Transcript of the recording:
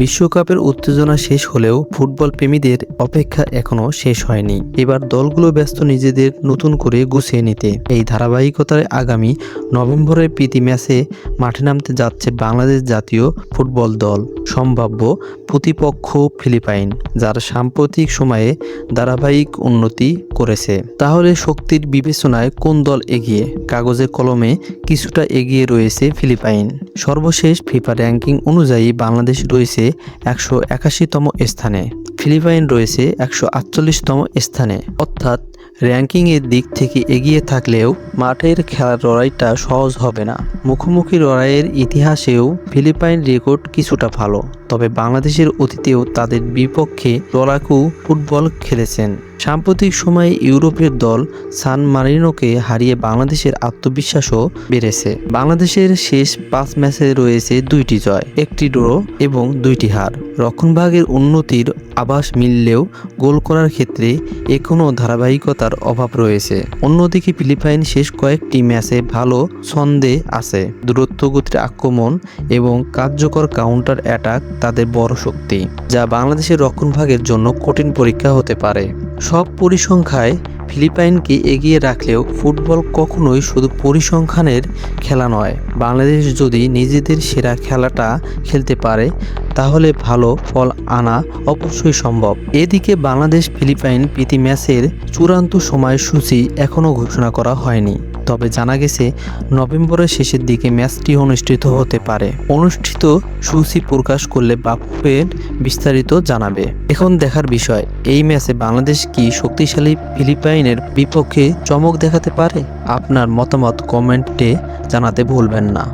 বিশ্বকাপের উত্তেজনা শেষ হলেও ফুটবল প্রেমীদের অপেক্ষা এখনো শেষ হয়নি। এবার দলগুলো ব্যস্ত নিজেদের নতুন করে গুছিয়ে নিতে। এই ধারাবাহিকতায় আগামী নভেম্বরের প্রীতি ম্যাচে মাঠে নামতে যাচ্ছে বাংলাদেশ জাতীয় ফুটবল দল। সম্ভাব্য প্রতিপক্ষ ফিলিপাইন, যার সাম্প্রতিক সময়ে ধারাবাহিক উন্নতি করেছে। তাহলে শক্তির বিবেচনায় কোন দল এগিয়ে? কাগজে কলমে কিছুটা এগিয়ে রয়েছে ফিলিপাইন। সর্বশেষ ফিফা র্যাঙ্কিং অনুযায়ী বাংলাদেশ রয়েছে 181তম স্থানে, ফিলিপাইন রয়েছে 148তম স্থানে। অর্থাৎ র্যাঙ্কিংয়ের দিক থেকে এগিয়ে থাকলেও মাঠের খেলার লড়াইটা সহজ হবে না। মুখোমুখি লড়াইয়ের ইতিহাসেও ফিলিপাইন রেকর্ড কিছুটা ভালো, তবে বাংলাদেশের অতীতেও তাদের বিপক্ষে লড়াকু ফুটবল খেলেছেন। সাম্প্রতিক সময়ে ইউরোপের দল সান মারিনোকে হারিয়ে বাংলাদেশের আত্মবিশ্বাসও বেড়েছে। বাংলাদেশের শেষ 5 ম্যাচে রয়েছে 2টি জয়, 1টি ড্র এবং 2টি হার। রক্ষণভাগের উন্নতির আভাস মিললেও গোল করার ক্ষেত্রে এখনও ধারাবাহিকতার অভাব রয়েছে। অন্যদিকে ফিলিপাইন শেষ কয়েকটি ম্যাচে ভালো ছন্দে আছে। দ্রুতগতির আক্রমণ এবং কার্যকর কাউন্টার অ্যাটাক তাদের বড় শক্তি, যা বাংলাদেশের রক্ষণভাগের জন্য কঠিন পরীক্ষা হতে পারে। সব পরিসংখ্যায় ফিলিপাইনকে এগিয়ে রাখলেও ফুটবল কখনোই শুধু পরিসংখ্যানের খেলা নয়। বাংলাদেশ যদি নিজেদের সেরা খেলাটা খেলতে পারে, তাহলে ভালো ফল আনা অবশ্যই সম্ভব। এদিকে বাংলাদেশ ফিলিপাইন প্রীতি ম্যাচের চূড়ান্ত সময়সূচি এখনও ঘোষণা করা হয়নি, তবে জানা গেছে নভেম্বরের শেষের দিকে ম্যাচটি অনুষ্ঠিত হতে পারে। অনুষ্ঠিত সূচি প্রকাশ করলে বাফুফের বিস্তারিত জানাবে। এখন দেখার বিষয়, এই ম্যাচে বাংলাদেশ কি শক্তিশালী ফিলিপাইনের বিপক্ষে চমক দেখাতে পারে? আপনার মতামত কমেন্টে জানাতে ভুলবেন না।